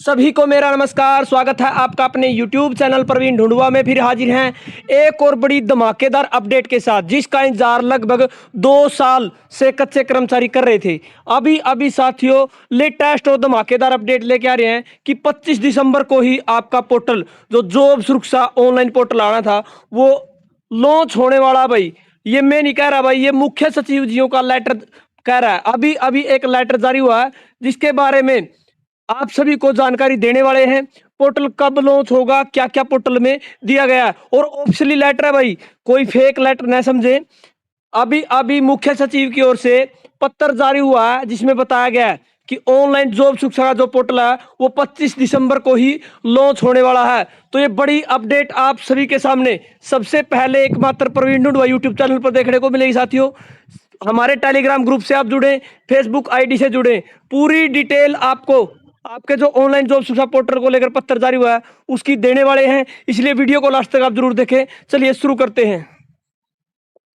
सभी को मेरा नमस्कार। स्वागत है आपका अपने YouTube चैनल प्रवीण ढूंढुआ में। फिर हाजिर हैं एक और बड़ी धमाकेदार अपडेट के साथ, जिसका इंतजार लगभग 2 साल से कच्चे कर्मचारी कर रहे थे। अभी अभी साथियों लेटेस्ट और धमाकेदार अपडेट लेके आ रहे हैं कि 25 दिसंबर को ही आपका पोर्टल, जो जॉब सुरक्षा ऑनलाइन पोर्टल आना था, वो लॉन्च होने वाला। भाई ये मैं नहीं कह रहा, भाई ये मुख्य सचिव जियों का लेटर कह रहा है। अभी अभी एक लेटर जारी हुआ है जिसके बारे में आप सभी को जानकारी देने वाले हैं। पोर्टल कब लॉन्च होगा, क्या क्या पोर्टल में दिया गया है, और ऑफिशियली लेटर है भाई, कोई फेक लेटर न समझे। अभी अभी मुख्य सचिव की ओर से पत्र जारी हुआ है जिसमें बताया गया है कि ऑनलाइन जॉब शिक्षा का जो पोर्टल है वो 25 दिसंबर को ही लॉन्च होने वाला है। तो ये बड़ी अपडेट आप सभी के सामने सबसे पहले एकमात्र प्रवीण ढूंढुआ यूट्यूब चैनल पर देखने को मिलेगी। साथियों हमारे टेलीग्राम ग्रुप से आप जुड़े, फेसबुक आईडी से जुड़े, पूरी डिटेल आपको आपके जो ऑनलाइन जॉब शिक्षा पोर्टल को लेकर पत्र जारी हुआ है उसकी देने वाले हैं, इसलिए वीडियो को लास्ट तक आप जरूर देखें। चलिए शुरू करते हैं।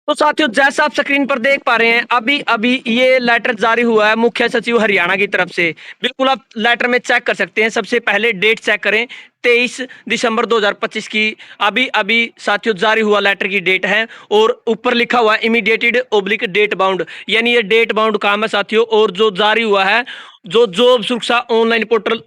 तो साथियों जैसा आप स्क्रीन पर देख पा रहे हैं, अभी अभी ये लेटर जारी हुआ है मुख्य सचिव हरियाणा की तरफ से। बिल्कुल आप लेटर में चेक कर सकते हैं। सबसे पहले डेट चेक करें, 23 दिसंबर 2025 की अभी अभी साथियों जारी हुआ लेटर की डेट है, और ऊपर लिखा हुआ है इमीडिएटेड ओब्लिक डेट बाउंड, यानी ये डेट बाउंड काम है साथियों। और जो जारी हुआ है, जो जॉब सुरक्षा ऑनलाइन पोर्टल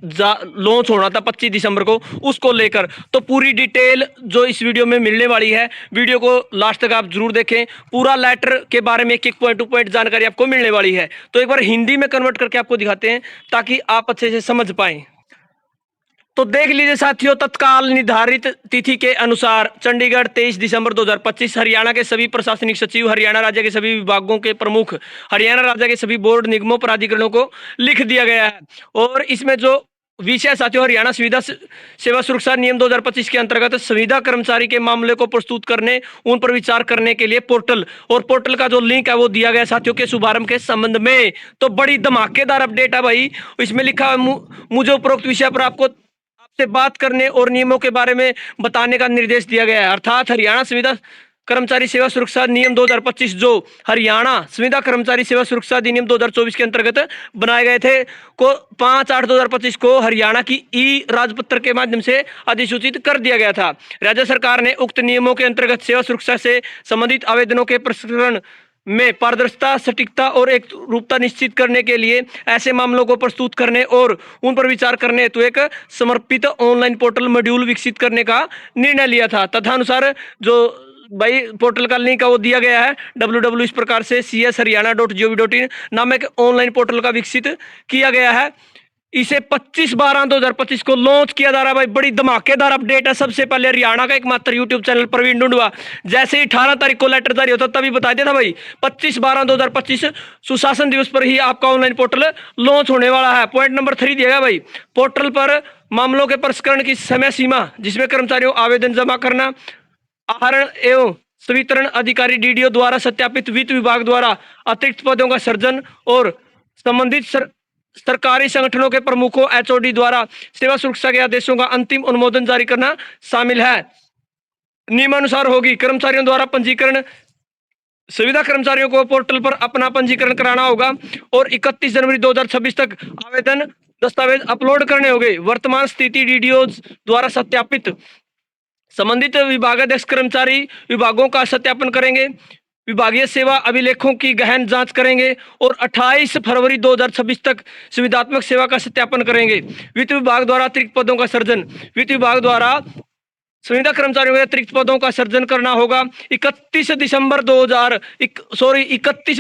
लॉन्च होना था 25 दिसंबर को, उसको लेकर तो पूरी डिटेल जो इस वीडियो में मिलने वाली है, वीडियो को लास्ट तक आप जरूर देखें। पूरा लेटर के बारे में एक एक पॉइंट टू पॉइंट जानकारी आपको मिलने वाली है। तो एक बार हिंदी में कन्वर्ट करके आपको दिखाते हैं ताकि आप अच्छे से समझ पाएं। तो देख लीजिए साथियों, तत्काल निर्धारित तिथि के अनुसार चंडीगढ़ 23 दिसंबर 2025, हरियाणा के सभी प्रशासनिक सचिव, हरियाणा राज्य के सभी विभागों के प्रमुख, हरियाणा राज्य के सभी बोर्ड निगमों प्राधिकरणों को लिख दिया गया है। और इसमें जो विषय साथियों, हरियाणा संविदा सेवा सुरक्षा नियम 2025 के अंतर्गत संविदा कर्मचारी के मामले को प्रस्तुत करने, उन पर विचार करने के लिए पोर्टल, और पोर्टल का जो लिंक है वो दिया गया साथियों के शुभारंभ के संबंध में। तो बड़ी धमाकेदार अपडेट है भाई। इसमें लिखा है मुझे उपरोक्त विषय पर आपको से बात करने और नियमों के बारे में बताने का निर्देश दिया गया है। अर्थात हरियाणा संविदा कर्मचारी सेवा सुरक्षा नियम 2025, जो हरियाणा संविदा कर्मचारी सेवा सुरक्षा अधिनियम 2024 के अंतर्गत बनाए गए थे, को 5/8/2025 को हरियाणा की ई राजपत्र के माध्यम से अधिसूचित कर दिया गया था। राज्य सरकार ने उक्त नियमों के अंतर्गत सेवा सुरक्षा से संबंधित आवेदनों के प्रसंस्करण में पारदर्शिता, सटीकता और एक रूपता निश्चित करने के लिए ऐसे मामलों को प्रस्तुत करने और उन पर विचार करने हेतु एक समर्पित ऑनलाइन पोर्टल मॉड्यूल विकसित करने का निर्णय लिया था। तदनुसार जो भाई पोर्टल का लिंक है वो दिया गया है www इस प्रकार से cs.haryana.gov.in नामक ऑनलाइन पोर्टल का विकसित किया गया है। इसे 25/12/2025 को लॉन्च किया जा रहा है भाई। बड़ी धमाकेदार अपडेट है। सबसे पहले हरियाणा का एकमात्र यूट्यूब चैनल प्रवीण ढूंढुआ, जैसे ही 18 तारीख को लेटर जारी होता तभी बता दिया था भाई 25/12/2025 सुशासन दिवस पर ही आपका ऑनलाइन पोर्टल लॉन्च होने वाला है। पॉइंट नंबर 3 दिया गया भाई, पोर्टल पर मामलों के प्रसंस्करण की समय सीमा, जिसमें कर्मचारियों आवेदन जमा करना, आहरण एवं संवितरण अधिकारी डीडीओ द्वारा सत्यापित, वित्त विभाग द्वारा अतिरिक्त पदों का सृजन और संबंधित सरकारी संगठनों के प्रमुखों एचओडी द्वारा सेवा सुरक्षा के आदेशों का अंतिम अनुमोदन जारी करना शामिल है। नियमानुसार होगी। कर्मचारियों द्वारा पंजीकरण, संविदा कर्मचारियों को पोर्टल पर अपना पंजीकरण कराना होगा और 31 जनवरी 2026 तक आवेदन दस्तावेज अपलोड करने होंगे। वर्तमान स्थिति डीडीओ द्वारा सत्यापित, संबंधित विभागाध्यक्ष कर्मचारी विभागों का सत्यापन करेंगे, विभागीय सेवा अभिलेखों की गहन जांच करेंगे और 28 फरवरी 2026 तक संविदात्मक सेवा का सत्यापन करेंगे। वित्त विभाग द्वारा अतिरिक्त पदों का सृजन, वित्त विभाग द्वारा संविदा कर्मचारियों के अतिरिक्त पदों का सृजन करना होगा। 31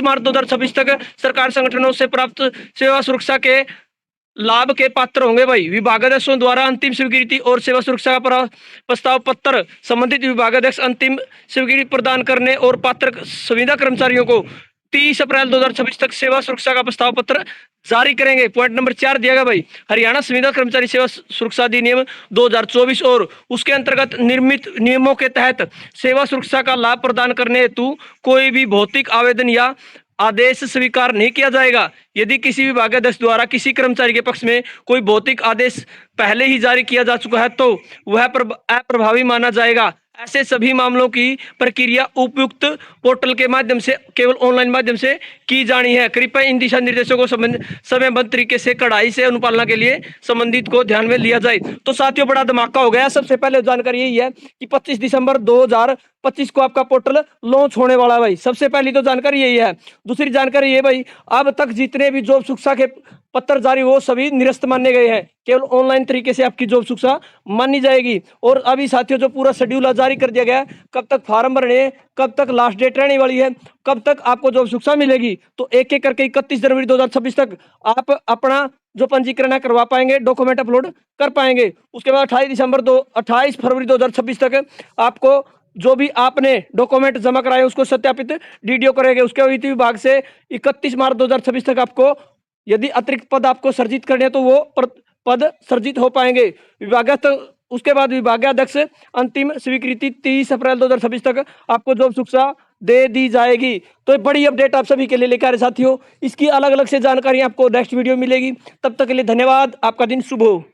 मार्च 2026 तक सरकार संगठनों से प्राप्त सेवा सुरक्षा के लाभ के पात्र होंगे भाई। विभागाध्यक्षों द्वारा अंतिम स्वीकृति और सेवा सुरक्षा का प्रस्ताव पत्र संबंधित विभागाध्यक्ष अंतिम स्वीकृति प्रदान करने और पात्र संविदा कर्मचारियों को 30 अप्रैल 2026 तक सेवा सुरक्षा का प्रस्ताव पत्र जारी करेंगे। पॉइंट नंबर 4 दिया गया भाई, हरियाणा संविदा कर्मचारी सेवा सुरक्षा अधिनियम 2024 और उसके अंतर्गत निर्मित नियमों के तहत सेवा सुरक्षा का लाभ प्रदान करने हेतु कोई भी भौतिक आवेदन या आदेश स्वीकार नहीं किया जाएगा। यदि किसी विभागाध्यक्ष द्वारा किसी कर्मचारी के पक्ष में कोई भौतिक आदेश पहले ही जारी किया जा चुका है तो वह अप्रभावी माना जाएगा। ऐसे सभी मामलों की प्रक्रिया उपयुक्त पोर्टल के माध्यम से केवल ऑनलाइन माध्यम से की जानी है। कृपया इन दिशा निर्देशों को समयबद्ध तरीके से कड़ाई से अनुपालना के लिए संबंधित को ध्यान में लिया जाए। तो साथियों, बड़ा धमाका हो गया। सबसे पहले जानकारी यही है कि 25 दिसंबर 2025 को आपका पोर्टल लॉन्च होने वाला है भाई। सबसे पहली तो जानकारी यही है। दूसरी जानकारी ये भाई, अब तक जितने भी जॉब सुरक्षा के पत्र जारी वो सभी निरस्त माने गए हैं। केवल ऑनलाइन तरीके से आपकी जॉब सुरक्षा मानी जाएगी। और अभी साथियों, जो पूरा शेड्यूल जारी कर दिया गया है, कब तक फार्म भरने हैं, कब तक लास्ट डेट रहने वाली है, कब तक आपको जॉब सुरक्षा मिलेगी, तो एक एक करके 31 जनवरी 2026 तक आप अपना जो पंजीकरण है करवा पाएंगे, डॉक्यूमेंट अपलोड कर पाएंगे। उसके बाद 28 फरवरी 2026 तक आपको जो भी आपने डॉक्यूमेंट जमा कराए उसको सत्यापित डीडीओ करेंगे। उसके वित्त विभाग से 31 मार्च 2026 तक आपको यदि अतिरिक्त पद आपको सर्जित करने हैं तो वो पद सर्जित हो पाएंगे। विभागाध्यक्ष, उसके बाद विभागाध्यक्ष अंतिम स्वीकृति 30 अप्रैल 2026 तक आपको जॉब सुरक्षा दे दी जाएगी। तो एक बड़ी अपडेट आप सभी के लिए लेकर आ रहे साथियों। इसकी अलग अलग से जानकारी आपको नेक्स्ट वीडियो मिलेगी। तब तक के लिए धन्यवाद। आपका दिन शुभ हो।